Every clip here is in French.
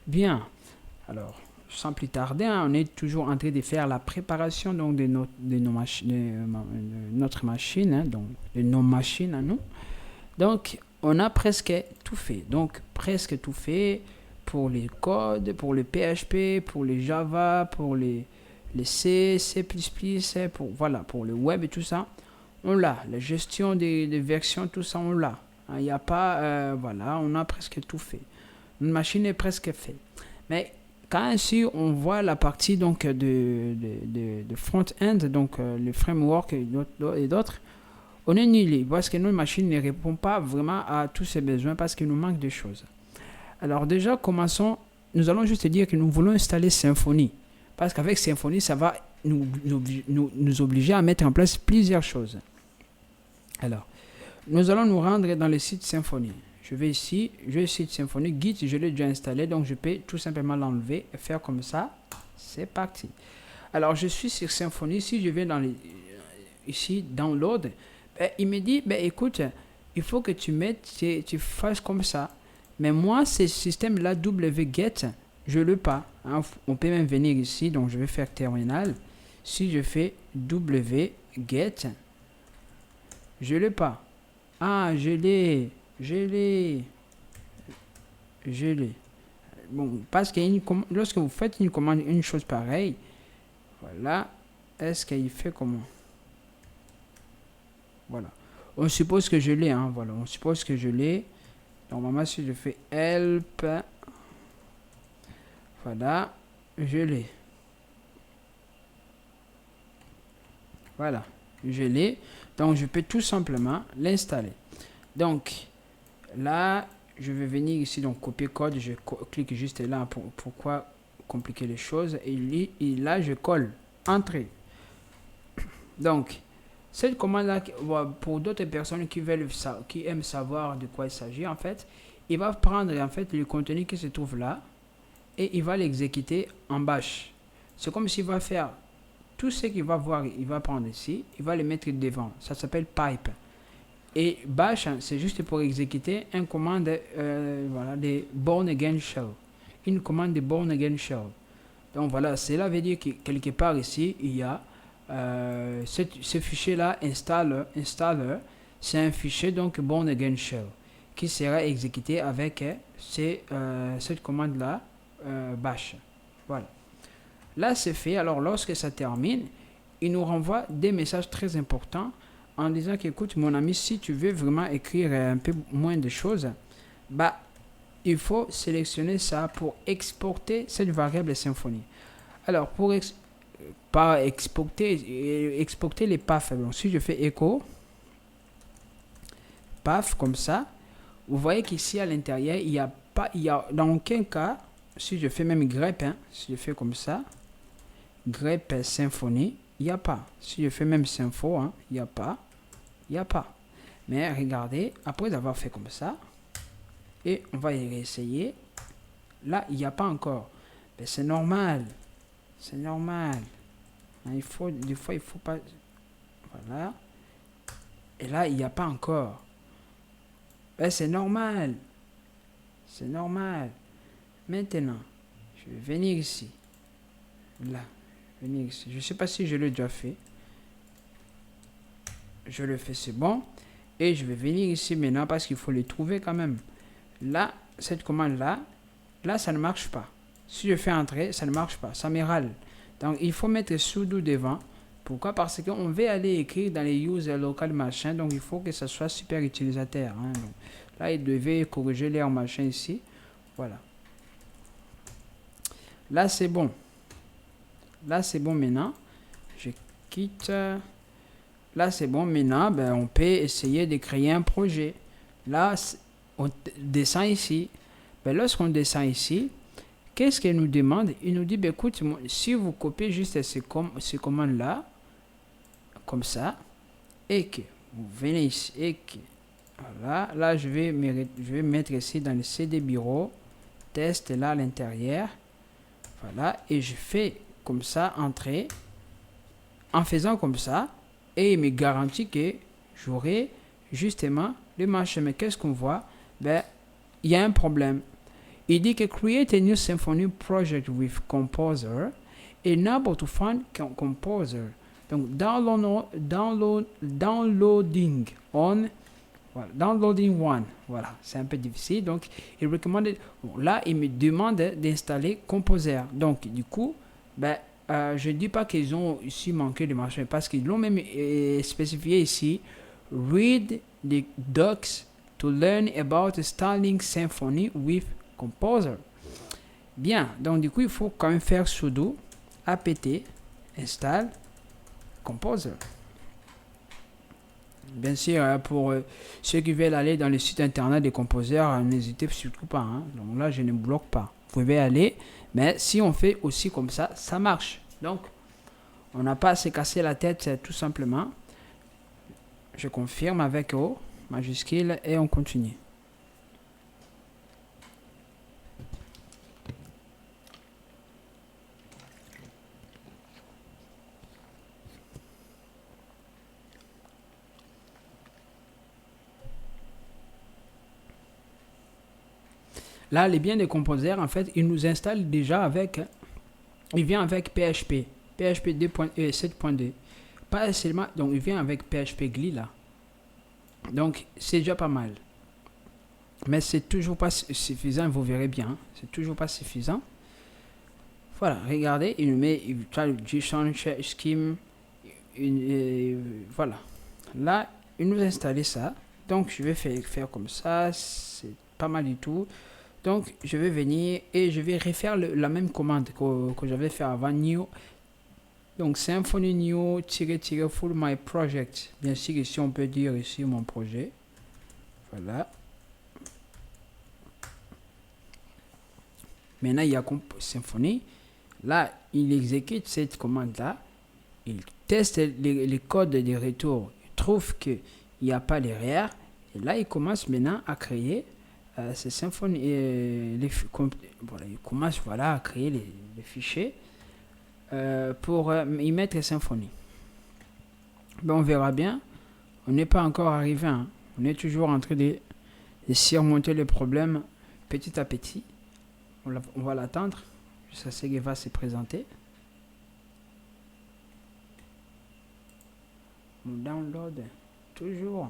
Bien. Alors, sans plus tarder, hein, on est toujours en train de faire la préparation donc, de notre machine, hein, donc de nos machines à nous. Donc, on a presque tout fait. Donc, presque tout fait pour les codes, pour le PHP, pour les Java, pour les C, C++, pour, voilà, pour le web et tout ça. On l'a. La gestion des versions, tout ça, on l'a. Il n'y a pas, voilà, on a presque tout fait. Une machine est presque faite. Mais quand ainsi on voit la partie donc de front-end, donc le framework et d'autres, on est nul parce que notre machine ne répond pas vraiment à tous ces besoins parce qu'il nous manque de choses. Alors déjà, commençons. Nous allons juste dire que nous voulons installer Symfony. Parce qu'avec Symfony, ça va nous obliger à mettre en place plusieurs choses. Alors, nous allons nous rendre dans le site Symfony. Je vais ici, je site Symfony, Git, je l'ai déjà installé, donc je peux tout simplement l'enlever et faire comme ça. C'est parti. Alors, je suis sur Symfony. Si je vais dans ici, Download, ben, il me dit, ben, écoute, il faut que tu fasses comme ça. Mais moi, ce système-là, wget, je ne l'ai pas. Hein. On peut même venir ici, donc je vais faire terminal. Si je fais wget, je ne l'ai pas. Ah, je l'ai. Bon, parce que lorsque vous faites une commande, une chose pareille, voilà, est-ce qu'il fait comment? Voilà. On suppose que je l'ai, hein, voilà, on suppose que je l'ai. Normalement, si je fais help, voilà, je l'ai. Voilà, je l'ai. Donc, je peux tout simplement l'installer. Donc, là, je vais venir ici, donc copier code. Je clique juste là. Pourquoi compliquer les choses? Et là, je colle. Entrée. Donc, cette commande-là, pour d'autres personnes qui aiment savoir de quoi il s'agit, en fait, il va prendre en fait le contenu qui se trouve là et il va l'exécuter en bash. C'est comme s'il va faire tout ce qu'il va voir, il va prendre ici, il va le mettre devant. Ça s'appelle pipe. Et bash, c'est juste pour exécuter une commande voilà, de born again shell. Une commande de born again shell. Donc voilà, cela veut dire que quelque part ici, il y a ce fichier-là, installer, c'est un fichier donc born again shell qui sera exécuté avec cette commande-là, bash. Voilà. Là, c'est fait. Alors, lorsque ça termine, il nous renvoie des messages très importants en disant qu'écoute, mon ami, si tu veux vraiment écrire un peu moins de choses, bah, il faut sélectionner ça pour exporter cette variable Symfony. Alors, pour pas exporter les paths. Donc, si je fais echo, path comme ça, vous voyez qu'ici à l'intérieur, il n'y a pas, dans aucun cas, si je fais même grep, hein, si je fais comme ça, grep Symfony, il n'y a pas. Si je fais même Sympho, hein, il n'y a pas. Il n'y a pas. Mais regardez, après avoir fait comme ça, et on va y réessayer. Là, il n'y a pas encore. Mais c'est normal. C'est normal. Des fois, il ne faut pas... Voilà. Et là, il n'y a pas encore. Ben, c'est normal. C'est normal. Maintenant, je vais venir ici. Là. Venir ici. Je ne sais pas si je l'ai déjà fait. Je le fais, c'est bon. Et je vais venir ici maintenant parce qu'il faut les trouver quand même. Là, cette commande-là, là, ça ne marche pas. Si je fais entrer, ça ne marche pas. Ça me râle. Donc, il faut mettre sudo devant. Pourquoi? Parce qu'on veut aller écrire dans les user local machin. Donc, il faut que ça soit super utilisateur. Hein. Donc, là, il devait corriger l'air machin ici. Voilà. Là, c'est bon. Là, c'est bon maintenant. Je quitte. Là, c'est bon. Maintenant, ben, on peut essayer de créer un projet. Là, on descend ici. Ben, lorsqu'on descend ici, qu'est-ce qu'il nous demande? Il nous dit, ben, écoute, si vous copiez juste ces commandes-là, comme ça, et que vous venez ici, et que, voilà, là, je vais mettre ici dans le CD bureau, test là à l'intérieur, voilà, et je fais comme ça, entrer, en faisant comme ça, et il me garantit que j'aurai justement le marché. Mais qu'est-ce qu'on voit? Ben, il y a un problème. il dit que create a new Symfony project with Composer, enable to find Composer. Donc, downloading on, voilà, downloading one. Voilà, c'est un peu difficile. Donc, il recommande, bon, là, il me demande d'installer Composer. Donc, du coup, ben, je ne dis pas qu'ils ont ici manqué de machin, parce qu'ils l'ont même spécifié ici. Read the docs to learn about installing Symfony with Composer. Bien, donc du coup, il faut quand même faire sudo apt install Composer. Bien sûr, pour ceux qui veulent aller dans le site internet des Composer, n'hésitez surtout pas. Hein. Donc là, je ne bloque pas. Vous pouvez aller, mais si on fait aussi comme ça, ça marche. Donc, on n'a pas à se casser la tête, tout simplement. Je confirme avec O majuscule et on continue. Là, les biens de Composer, en fait, il nous installe déjà avec, il vient avec PHP 7.2. Pas seulement, donc il vient avec PHP GLI là. Donc, c'est déjà pas mal. Mais c'est toujours pas suffisant, vous verrez bien. Hein. C'est toujours pas suffisant. Voilà, regardez, il nous met JSON scheme. Voilà. Là, il nous a installé ça. Donc, je vais faire comme ça. C'est pas mal du tout. Donc, je vais venir et je vais refaire la même commande que j'avais fait avant. New. Donc, Symfony new -- full my project. Bien sûr, ici, on peut dire ici mon projet. Voilà. Maintenant, il y a Symfony. Là, il exécute cette commande-là. Il teste les codes de retour. Il trouve qu'il n'y a pas d'erreur. Et là, il commence maintenant à créer ces Symfony. Voilà, il commence voilà, à créer les fichiers pour y mettre Symfony. Ben, on verra bien. On n'est pas encore arrivé. Hein. On est toujours en train de surmonter les problèmes petit à petit. On va l'attendre jusqu'à ce qu'il va se présenter. Mon download, toujours.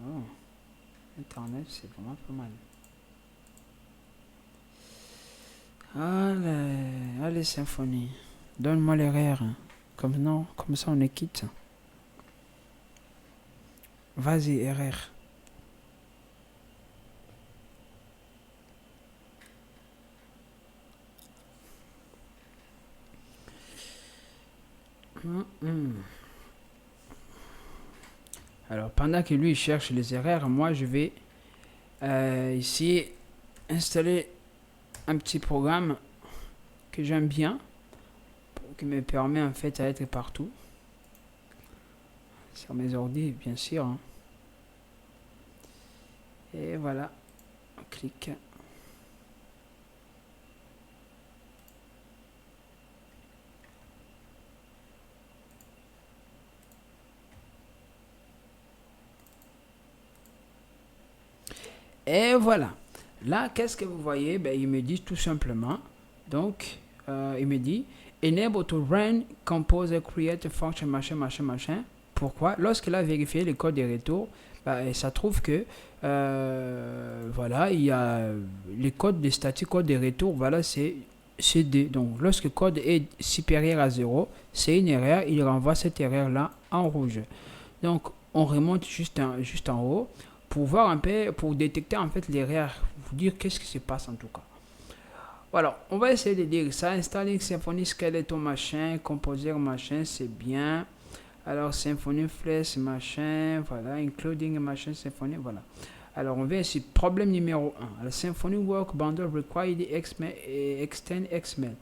Oh, Internet, c'est vraiment pas mal. Allez, Symfony. Donne-moi l'erreur. Comme ça on est quitte. Vas-y, erreur. Alors, pendant que lui cherche les erreurs, moi je vais ici installer un petit programme que j'aime bien, qui me permet en fait à être partout. Sur mes ordi, bien sûr. Hein. Et voilà, on clique. Et voilà. Là, qu'est-ce que vous voyez? Ben, il me dit tout simplement. Donc, il me dit enable to run composer create function machin. Pourquoi? Lorsqu'il a vérifié le code de retour, ben, ça trouve que voilà, il y a le code de statique, code de retour, voilà, c'est D. Donc, lorsque le code est supérieur à 0, c'est une erreur, il renvoie cette erreur-là en rouge. Donc, on remonte juste en haut pour voir un peu, pour détecter en fait l'erreur, vous dire qu'est-ce qui se passe en tout cas. Voilà, on va essayer de dire ça. Installing Symfony Skeleton machin, Composer machin, c'est bien. Alors, Symfony Flex machin, voilà, including machin, Symfony, voilà. Alors, on vient ici, problème numéro 1. Alors, Symfony Work Bundle require the extend XML.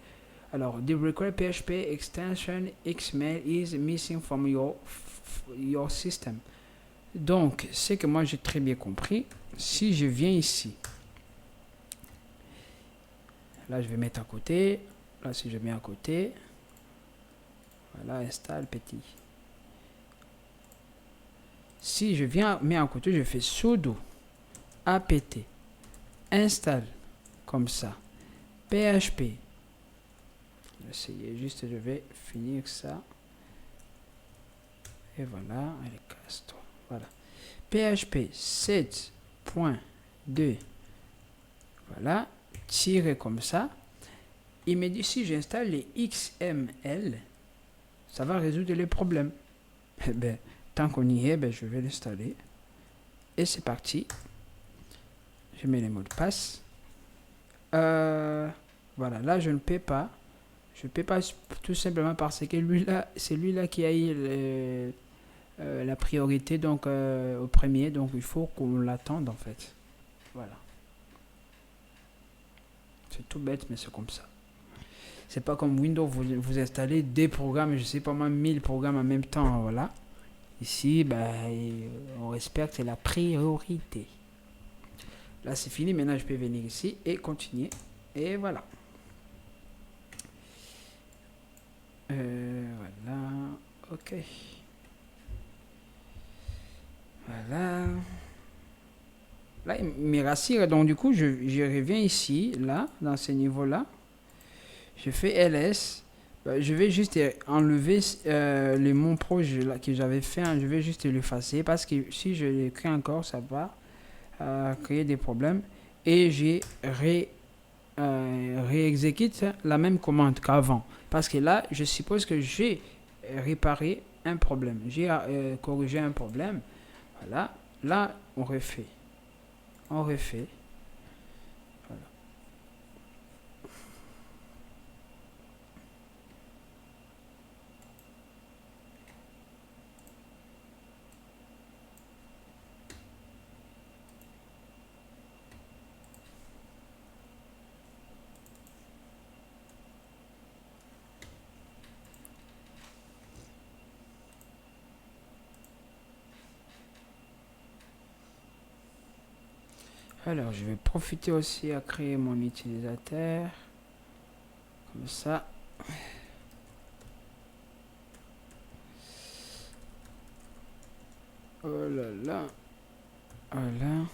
Alors, the required PHP extension XML is missing from your system. Donc, c'est que moi j'ai très bien compris. Si je viens ici, là je vais mettre à côté. Là, si je mets à côté, voilà, installe petit. Si je viens mettre à côté, je fais sudo apt installe comme ça PHP. Essayez juste, je vais finir ça. Et voilà, allez, casse-toi. Voilà. PHP 7.2. Voilà, tiré comme ça. Il me dit si j'installe les XML, ça va résoudre les problèmes. Eh ben, tant qu'on y est, ben, je vais l'installer. Et c'est parti. Je mets les mots de passe. Voilà, là je ne paie pas. Je ne paie pas tout simplement parce que c'est lui-là qui a eu la priorité donc, au premier. Donc il faut qu'on l'attende en fait. Voilà. C'est tout bête, mais c'est comme ça. C'est pas comme Windows, vous installez des programmes, je sais pas moi, 1000 programmes en même temps. Voilà. Ici, on respecte la priorité. Là, c'est fini. Maintenant, je peux venir ici et continuer. Et voilà. Voilà. OK. Voilà. Là, il me rassure. Donc, du coup, je reviens ici, là, dans ce niveau-là. Je fais LS. Je vais juste enlever mon projet là, que j'avais fait. Je vais juste l'effacer parce que si je l'écris encore, ça va créer des problèmes. Et j'ai réexécute la même commande qu'avant. Parce que là, je suppose que j'ai réparé un problème. J'ai corrigé un problème. Voilà. Là, on refait. On refait. Voilà. Alors, je vais profiter aussi à créer mon utilisateur. Comme ça. Oh là là. Voilà.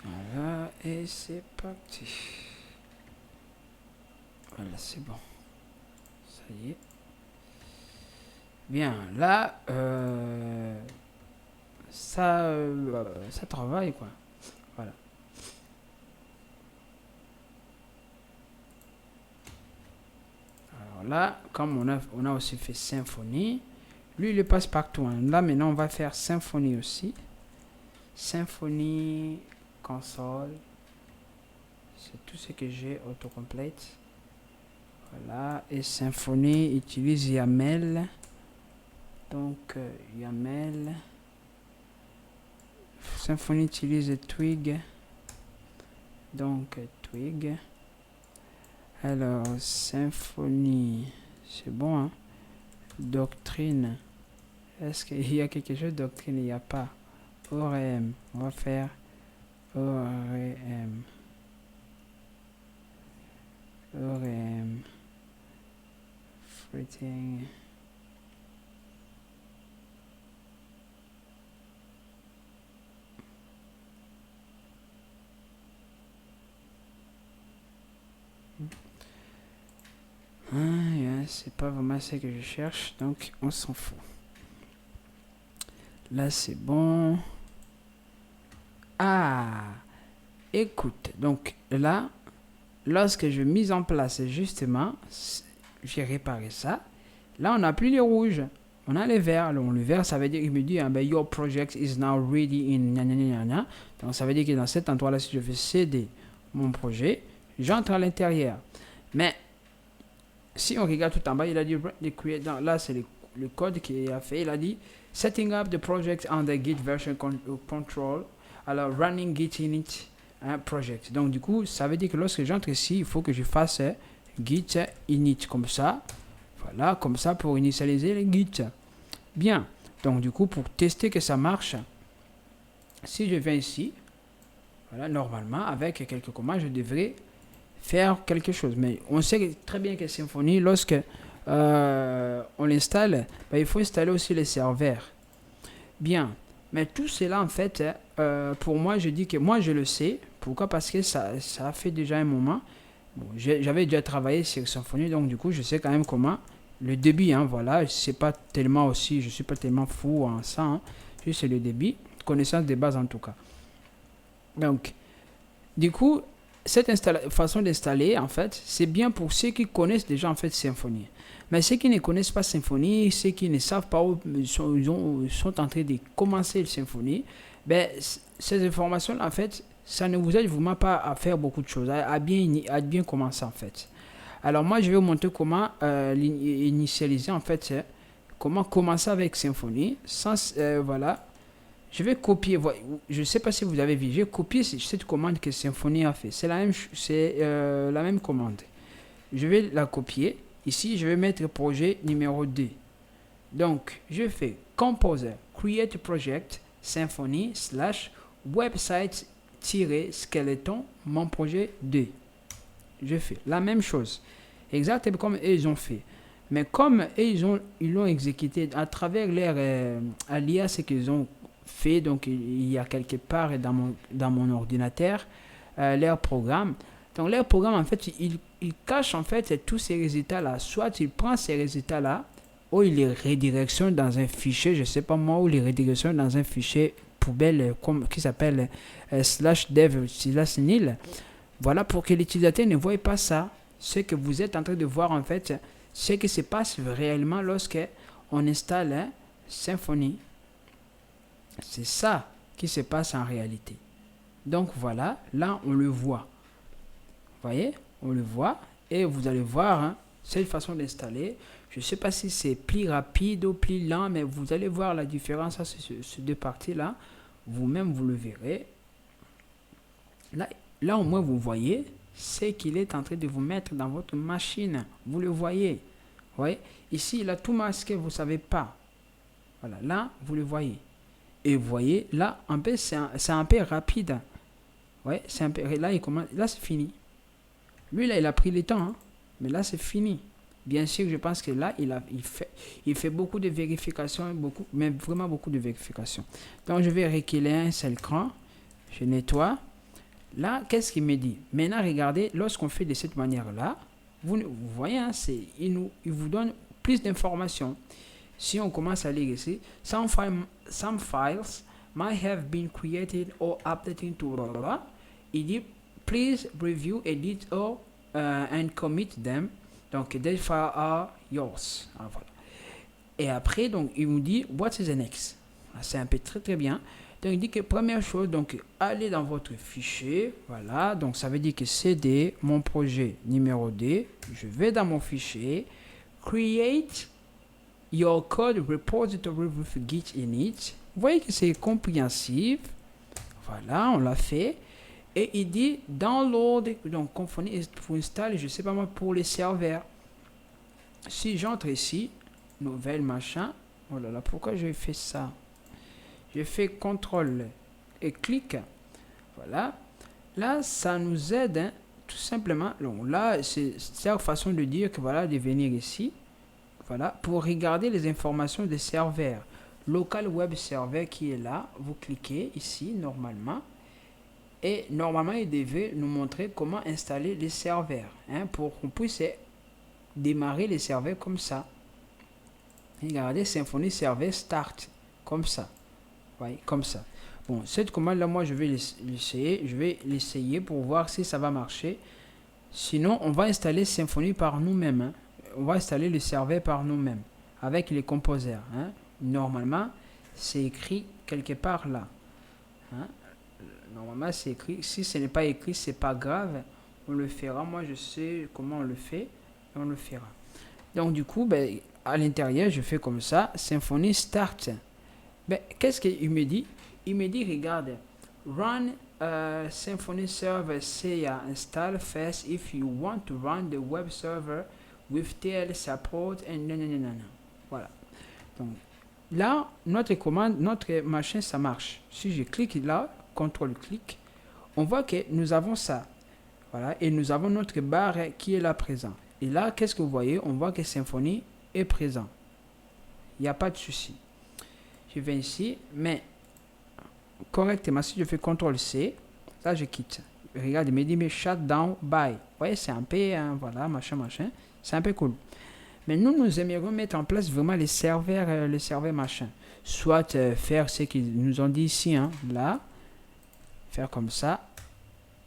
Voilà. Et c'est parti. Voilà, c'est bon. Ça y est. Bien, là, ça travaille, quoi. Voilà. Alors là, comme on a aussi fait Symfony, lui, il passe partout. Hein. Là, maintenant, on va faire Symfony aussi. Symfony, console. C'est tout ce que j'ai, autocomplete. Voilà, et Symfony utilise YAML. Donc, YAML. Symfony utilise Twig. Donc, Twig. Alors, Symfony, c'est bon, hein? Doctrine. Est-ce qu'il y a quelque chose de doctrine? Il n'y a pas. ORM. On va faire ORM. ORM. Everything. C'est pas vraiment ce que je cherche, donc on s'en fout. Là, c'est bon. Ah, écoute, donc là, lorsque je mise en place justement, j'ai réparé ça. Là, on n'a plus les rouges, on a les verts. Alors, le vert, ça veut dire, il me dit, your project is now ready in. Donc, ça veut dire que dans cet endroit-là, si je veux céder mon projet, j'entre à l'intérieur. Mais si on regarde tout en bas, il a dit, là, c'est le code qu'il a fait. Il a dit, setting up the project under Git version control. Alors, running Git init project. Donc, du coup, ça veut dire que lorsque j'entre ici, il faut que je fasse Git init comme ça. Voilà, comme ça pour initialiser les Git. Bien. Donc, du coup, pour tester que ça marche, si je viens ici, voilà, normalement, avec quelques commandes, je devrais faire quelque chose. Mais on sait très bien que Symfony, lorsque on l'installe, ben, il faut installer aussi les serveurs. Bien, mais tout cela en fait, pour moi, je dis que moi je le sais. Pourquoi? Parce que ça a fait déjà un moment. Bon, j'avais déjà travaillé sur Symfony, donc du coup, je sais quand même comment. Le débit, hein, voilà, c'est pas tellement aussi, je suis pas tellement fou en ça, hein, juste le débit, connaissance des bases en tout cas. Donc, du coup, cette façon d'installer, en fait, c'est bien pour ceux qui connaissent déjà en fait Symfony. Mais ceux qui ne connaissent pas Symfony, ceux qui ne savent pas où sont en train de commencer le Symfony, ben, ces informations, en fait, ça ne vous aide vraiment pas à faire beaucoup de choses, à bien commencer en fait. Alors moi, je vais vous montrer comment initialiser en fait, comment commencer avec Symfony. Voilà, je vais copier. Je ne sais pas si vous avez vu, j'ai copié cette commande que Symfony a fait. C'est la même commande. Je vais la copier. Ici, je vais mettre projet numéro 2. Donc, je fais Composer, Create Project, Symfony, /website-skeleton, mon projet 2. Je fais la même chose. Exactement comme ils ont fait. Mais comme ils l'ont exécuté à travers leur alias qu'ils ont fait, donc il y a quelque part dans mon ordinateur, leur programme. Donc leur programme, en fait, il cache en fait tous ces résultats-là. Soit il prend ces résultats-là, ou il les redirectionne dans un fichier, je ne sais pas moi, ou il les redirectionne dans un fichier poubelle qui s'appelle /dev/nil. Voilà, pour que l'utilisateur ne voie pas ça. Ce que vous êtes en train de voir en fait, ce qui se passe réellement lorsque on installe Symfony. C'est ça qui se passe en réalité. Donc voilà, là on le voit. Vous voyez, on le voit et vous allez voir hein, cette façon d'installer. Je ne sais pas si c'est plus rapide ou plus lent, mais vous allez voir la différence à ces deux parties-là. Vous-même, vous le verrez. Là, au moins, vous voyez, c'est qu'il est en train de vous mettre dans votre machine. Vous le voyez. Vous voyez? Ici, il a tout masqué, vous ne savez pas. Voilà, là, vous le voyez. Et vous voyez, là, un peu, c'est un peu rapide. Ouais, c'est un peu, là, là, c'est fini. Lui, là, il a pris le temps, hein, mais là, c'est fini. Bien sûr, je pense que là, il fait beaucoup de vérifications, mais vraiment beaucoup de vérifications. Donc, je vais reculer un seul cran. Je nettoie. Là, qu'est-ce qu'il me dit? Maintenant, regardez, lorsqu'on fait de cette manière-là, vous voyez, hein, il vous donne plus d'informations. Si on commence à lire ici, some files might have been created or updated to blah, blah, blah. Il dit, please review, edit or and commit them. Donc, these files are yours. Ah, voilà. Et après, donc, il nous dit, what is the next? C'est un peu très très bien. Donc, il dit que première chose, donc, allez dans votre fichier. Voilà. Donc, ça veut dire que CD, mon projet numéro 2. Je vais dans mon fichier. Create your code repository with Git init. Vous voyez que c'est compréhensif. Voilà, on l'a fait. Et il dit download, donc Symfony pour installer, je ne sais pas moi, pour les serveurs. Si j'entre ici, nouvelle machin. Oh là là, pourquoi j'ai fait ça? Je fais CTRL et clic. Voilà. Là, ça nous aide, hein, tout simplement. Donc là, c'est la façon de dire que voilà, de venir ici. Voilà, pour regarder les informations des serveurs. Local web server qui est là. Vous cliquez ici, normalement. Et normalement, il devait nous montrer comment installer les serveurs. Hein, pour qu'on puisse démarrer les serveurs comme ça. Regardez, Symfony Server Start. Comme ça. Ouais, comme ça. Bon, cette commande-là, moi, je vais l'essayer. Je vais l'essayer pour voir si ça va marcher. Sinon, on va installer Symfony par nous-mêmes. Hein. On va installer le serveur par nous-mêmes. Avec les composers. Hein. Normalement, c'est écrit quelque part là. Hein. Normalement, c'est écrit. Si ce n'est pas écrit, c'est pas grave. On le fera. Moi, je sais comment on le fait. Et on le fera. Donc, du coup, ben, à l'intérieur, je fais comme ça. Symfony Start. Ben, qu'est-ce qu'il me dit? Il me dit, regarde. Run Symfony Server CA install first if you want to run the web server with TL support and nanana. Voilà. Donc, là, notre commande, notre machin, ça marche. Si je clique là, CTRL-clic, on voit que nous avons ça. Voilà. Et nous avons notre barre qui est là présent. Et là, qu'est-ce que vous voyez? On voit que Symfony est présent. Il n'y a pas de souci. Je vais ici, mais correctement, si je fais CTRL-C, là, je quitte. Regarde, il me dit, mais shutdown by. Vous voyez, c'est un peu, voilà, machin. C'est un peu cool. Mais nous aimerions mettre en place vraiment les serveurs machin. Soit faire ce qu'ils nous ont dit ici, hein, là. Faire comme ça.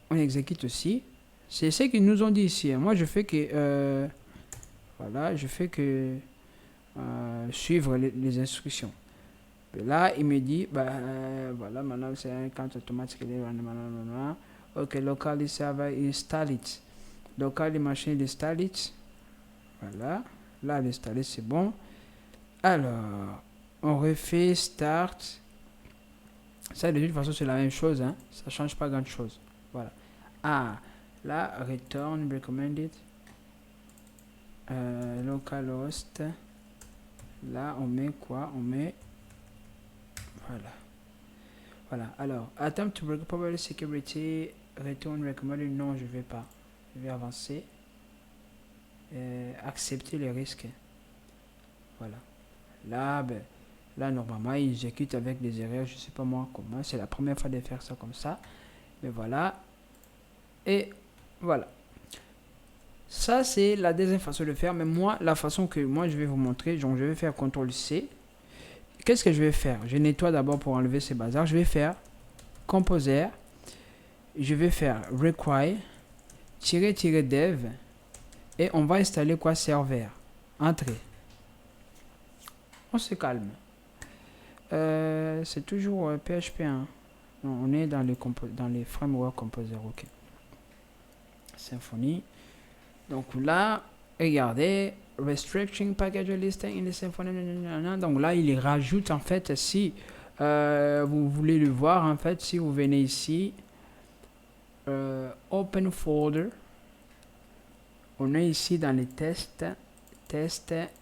On exécute aussi. C'est ce qu'ils nous ont dit ici. Hein. Moi, je fais que... voilà, je fais que... suivre les instructions. Et là, il me dit, voilà, maintenant c'est un compte automatique. Ok, locally server install it. Locally machine install it. Voilà. Là, l'installer, c'est bon. Alors, on refait start. Ça, de toute façon, c'est la même chose. Hein. Ça ne change pas grand-chose. Voilà. Ah, là, return recommended. Localhost. Là, on met quoi? On met... Voilà. Voilà. Alors, attempt to break public security. Return recommended. Non, je ne vais pas. Je vais avancer. Accepter les risques. Voilà. Là, là, normalement, il exécute avec des erreurs. Je ne sais pas moi comment. C'est la première fois de faire ça comme ça. Mais voilà. Et voilà. Ça, c'est la deuxième façon de faire. Mais moi, la façon que moi, je vais vous montrer. Donc, je vais faire CTRL-C. Qu'est-ce que je vais faire? Je nettoie d'abord pour enlever ces bazars. Je vais faire Composer. Je vais faire require -dev. Et on va installer quoi? Serveur. Entrée. On se calme. C'est toujours PHP 1. Non, on est dans les frameworks Composer. Ok. Symfony. Donc là, regardez. Restriction package listing in the Symfony. Donc là, il rajoute en fait, si vous voulez le voir, en fait, si vous venez ici, Open Folder. On est ici dans les tests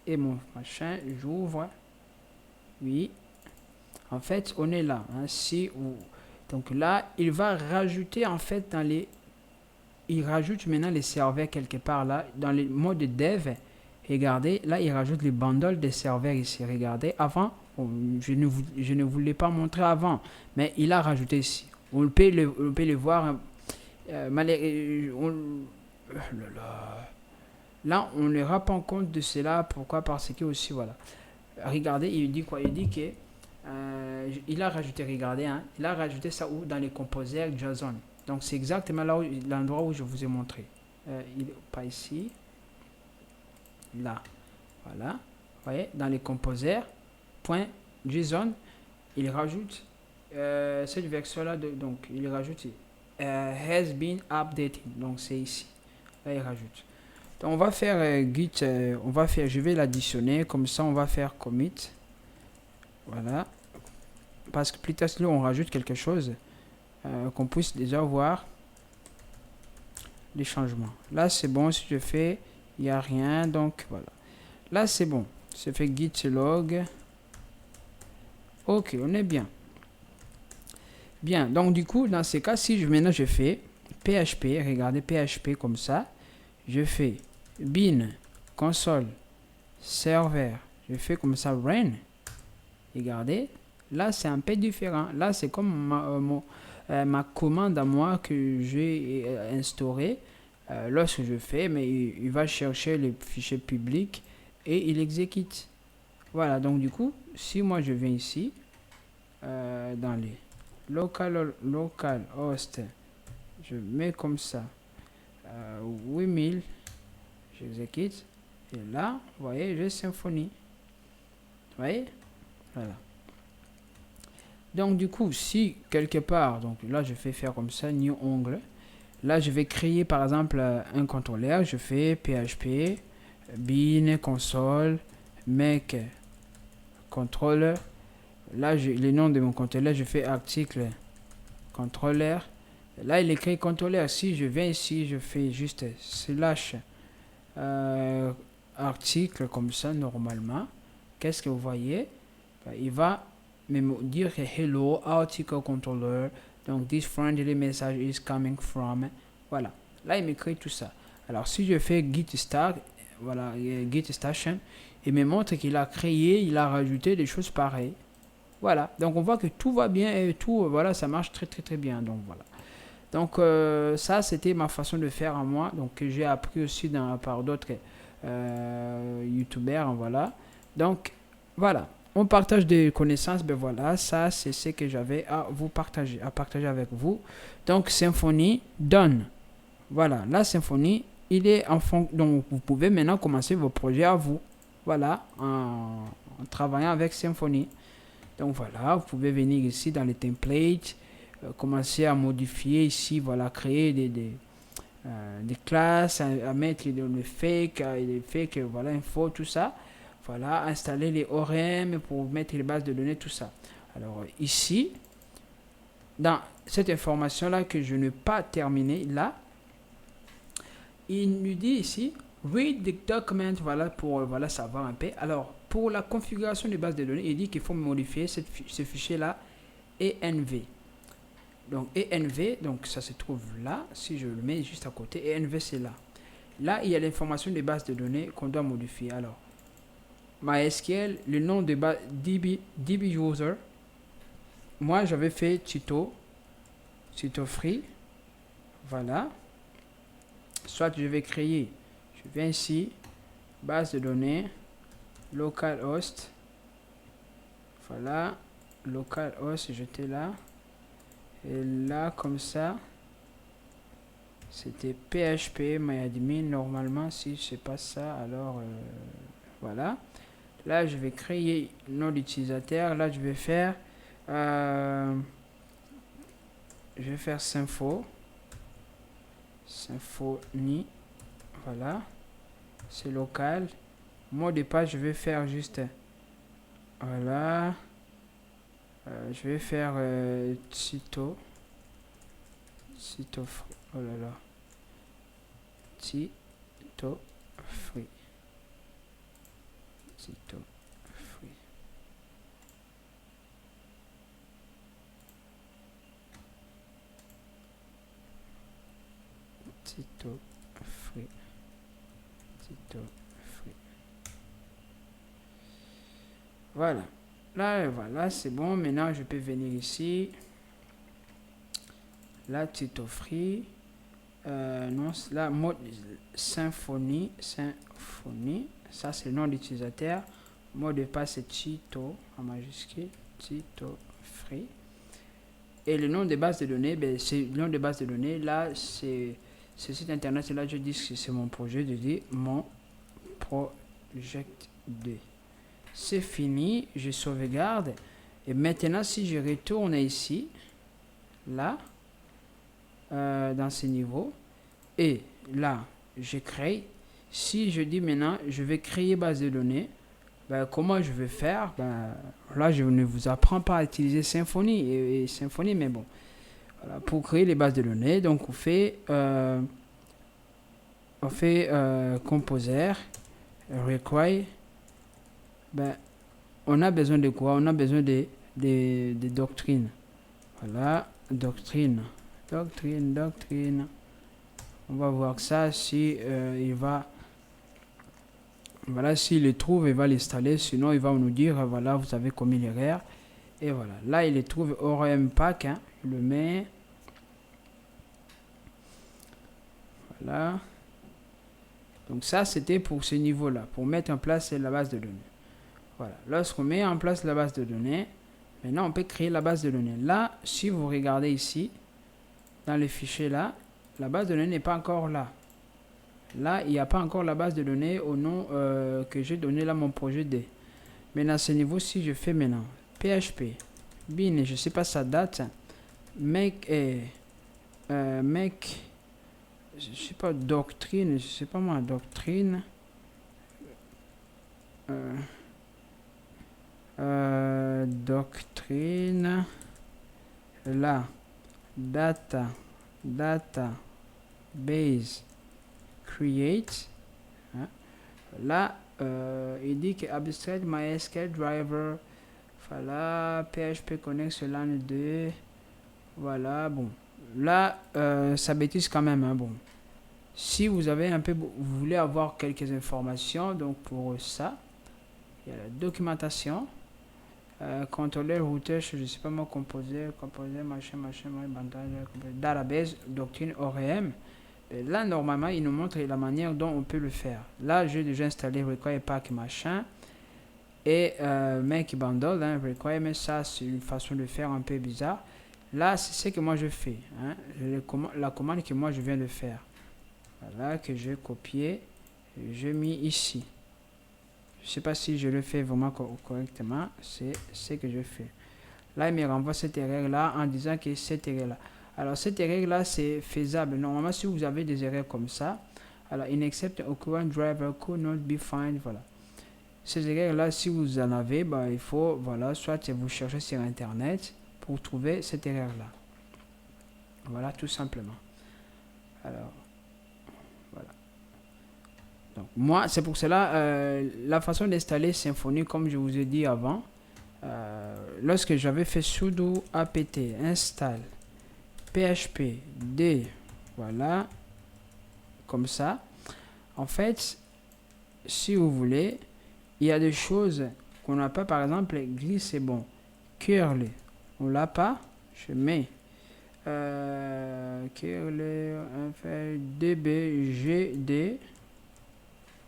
et mon machin, j'ouvre. Oui. En fait, on est là. Hein, donc là, il va rajouter en fait il rajoute maintenant les serveurs quelque part là, dans les modes de dev. Regardez, là, il rajoute les bundles des serveurs ici. Regardez, avant, je ne vous l'ai pas montré avant, mais il a rajouté ici. On peut le voir. Là, on ne rend pas compte de cela. Pourquoi? Parce que aussi, voilà. Regardez, il dit quoi? Il dit que il a rajouté, regardez, hein, il a rajouté ça où? Dans les composers JSON. Donc, c'est exactement là l'endroit où je vous ai montré. Pas ici. Là. Voilà. Vous voyez, dans les composers, .json, il rajoute cette version-là. Donc, il rajoute has been updated. Donc, c'est ici. Là, il rajoute. Donc, on va faire git, je vais l'additionner, comme ça on va faire commit. Voilà. Parce que plus tard, on rajoute quelque chose, qu'on puisse déjà voir les changements. Là, c'est bon, si je fais, il n'y a rien, donc voilà. Là, c'est bon. Je fais git log. Ok, on est bien. Bien, donc du coup, dans ces cas, si maintenant je fais PHP, regardez PHP comme ça, je fais bin console serveur, je fais comme ça run. Regardez, là c'est un peu différent. Là c'est comme ma commande à moi que j'ai instaurée lorsque je fais, mais il va chercher les fichiers publics et il exécute. Voilà, donc du coup, si moi je viens ici dans les localhost, je mets comme ça 8000, j'exécute et là vous voyez j'ai Symfony, vous voyez, voilà. Donc du coup, si quelque part, donc là je fais faire comme ça, new onglet, là je vais créer par exemple un contrôleur, je fais php bin console make controller. Là, les noms de mon contrôleur, je fais article contrôleur. Là, il écrit contrôleur. Si je viens ici, je fais juste slash article comme ça, normalement. Qu'est-ce que vous voyez? Il va me dire hello, article controller. Donc, this friendly message is coming from. Voilà. Là, il m'écrit tout ça. Alors, si je fais git start, voilà, git station, il me montre qu'il a créé, il a rajouté des choses pareilles. Voilà, donc on voit que tout va bien et tout, voilà, ça marche très très très bien. Donc voilà. Donc ça, c'était ma façon de faire à moi, donc que j'ai appris aussi par d'autres youtubeurs, voilà. Donc voilà, on partage des connaissances, ben voilà, ça c'est ce que j'avais à vous partager, à partager avec vous. Donc Symfony donne, voilà, la Symfony, il est en fond, donc vous pouvez maintenant commencer vos projets à vous, voilà, en travaillant avec Symfony. Donc voilà, vous pouvez venir ici dans les templates, commencer à modifier ici, voilà, créer des classes, à mettre les fake, voilà, info, tout ça. Voilà, installer les ORM pour mettre les bases de données, tout ça. Alors ici, dans cette information-là que je n'ai pas terminée, là, il nous dit ici, read the document, voilà, pour voilà, savoir un peu. Alors, pour la configuration des bases de données, il dit qu'il faut modifier ce fichier-là, env. Donc, env, donc ça se trouve là, si je le mets juste à côté, env c'est là. Là, il y a l'information des bases de données qu'on doit modifier. Alors, MySQL, le nom de base DB user. Moi, j'avais fait Tito free. Voilà. Soit je vais créer, je viens ici, base de données, localhost. Voilà, localhost, j'étais là. Et là, comme ça, c'était PHP myadmin. Normalement, si c'est pas ça, alors voilà. Là, je vais créer nom d'utilisateur. Là, je vais faire Sympho. Symfony. Voilà. C'est local. Mot de passe, je vais faire juste. Voilà. Je vais faire Tito. Oh là là. Tito free. Tito free. Tito free. Tito free. Voilà. Là, voilà, c'est bon. Maintenant, je peux venir ici. Là, Tito free. Non, là, mode Symfony. Ça, c'est le nom d'utilisateur. Mot de passe, c'est Tito en majuscule. Tito free. Et le nom de base de données, ben, c'est le nom de base de données. Là, c'est ce site internet. Là, je dis que c'est mon projet. Je dis mon project 2. C'est fini. Je sauvegarde. Et maintenant, si je retourne ici, là, dans ce niveau, et là, je crée. Si je dis maintenant, je vais créer base de données, ben, comment je vais faire? Ben, là, je ne vous apprends pas à utiliser Symfony et Symfony, mais bon. Voilà, pour créer les bases de données, donc on fait composer, require. Ben, on a besoin de quoi? On a besoin de doctrines. Voilà, doctrine. On va voir ça si il va. Voilà, s'il le trouve, il va l'installer. Sinon, il va nous dire, voilà, vous avez commis l'erreur. Et voilà, là, il le trouve ORM pack. Hein, je le met. Voilà. Donc ça, c'était pour ce niveau-là, pour mettre en place la base de données. Voilà, lorsqu'on met en place la base de données, maintenant, on peut créer la base de données. Là, si vous regardez ici, dans le fichier là, la base de données n'est pas encore là. Là, il n'y a pas encore la base de données au nom que j'ai donné là mon projet D. Mais à ce niveau-ci, je fais maintenant PHP, bin, je ne sais pas sa date, make, je ne sais pas, doctrine, je ne sais pas moi, doctrine, doctrine, là, data, base, create, hein. Là, il dit que abstract MySQL driver, voilà, PHP connect LAN 2, voilà, bon, là, ça bêtise quand même, hein, bon, Si vous avez un peu, vous voulez avoir quelques informations, donc pour ça, il y a la documentation, contrôler routeur, je ne sais pas moi, composer, machin, database, doctrine ORM. Et là, normalement, il nous montre la manière dont on peut le faire. Là, j'ai déjà installé require pack machin et make bundle, hein, requirement, ça c'est une façon de faire un peu bizarre. Là, c'est ce que moi je fais, hein, la commande que moi je viens de faire. Voilà, que j'ai copié, j'ai mis ici. Je ne sais pas si je le fais vraiment correctement, c'est ce que je fais. Là, il me renvoie cette erreur-là en disant que cette erreur-là. Alors, cette erreur-là, c'est faisable. Normalement, si vous avez des erreurs comme ça, alors, inexcept occurrent driver could not be found, voilà. Ces erreurs-là, si vous en avez, bah, il faut, voilà, soit vous cherchez sur Internet pour trouver cette erreur-là. Voilà, tout simplement. Alors, voilà. Donc, moi, c'est pour cela, la façon d'installer Symfony, comme je vous ai dit avant, lorsque j'avais fait sudo apt install php d, voilà, comme ça, en fait, si vous voulez, il y a des choses qu'on n'a pas, par exemple, glisse, c'est bon, curl, on l'a pas, je mets curl dbgd,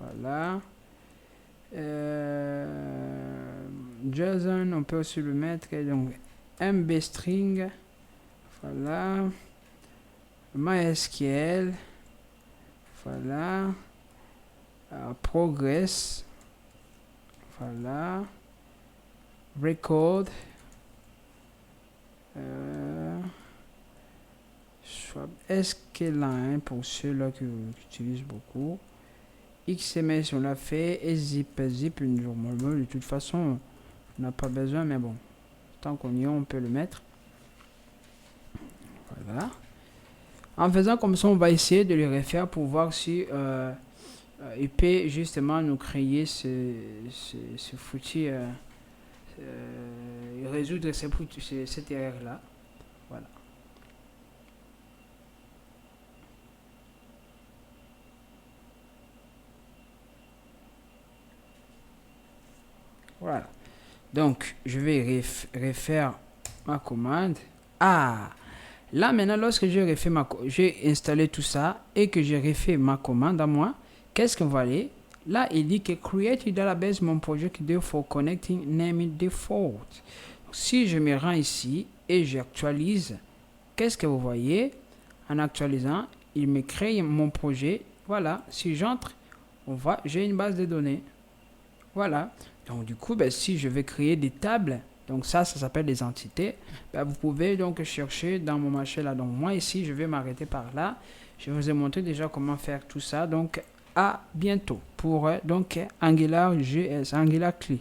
voilà, JSON, on peut aussi le mettre, donc mbstring, voilà, MySQL, voilà, progress, voilà, record, SQLine pour ceux-là qui utilisent beaucoup, XMS on l'a fait, et zip normalement de toute façon on n'a pas besoin, mais bon, tant qu'on y est on peut le mettre. Voilà. En faisant comme ça, on va essayer de le refaire pour voir si il peut justement nous créer ce foutu, résoudre cette erreur-là. Voilà. Voilà. Donc, je vais refaire ma commande. Ah! Là, maintenant, lorsque j'ai installé tout ça et que j'ai refait ma commande à moi, qu'est-ce qu'on va aller? Là, il dit que create database mon project for connecting name it default. Donc, si je me rends ici et j'actualise, qu'est-ce que vous voyez? En actualisant, il me crée mon projet. Voilà, si j'entre, on voit, j'ai une base de données. Voilà. Donc, du coup, ben, si je vais créer des tables, donc ça s'appelle des entités. Ben, vous pouvez donc chercher dans mon machin là. Donc moi ici, je vais m'arrêter par là. Je vous ai montré déjà comment faire tout ça. Donc à bientôt pour donc AngularJS, Angular CLI.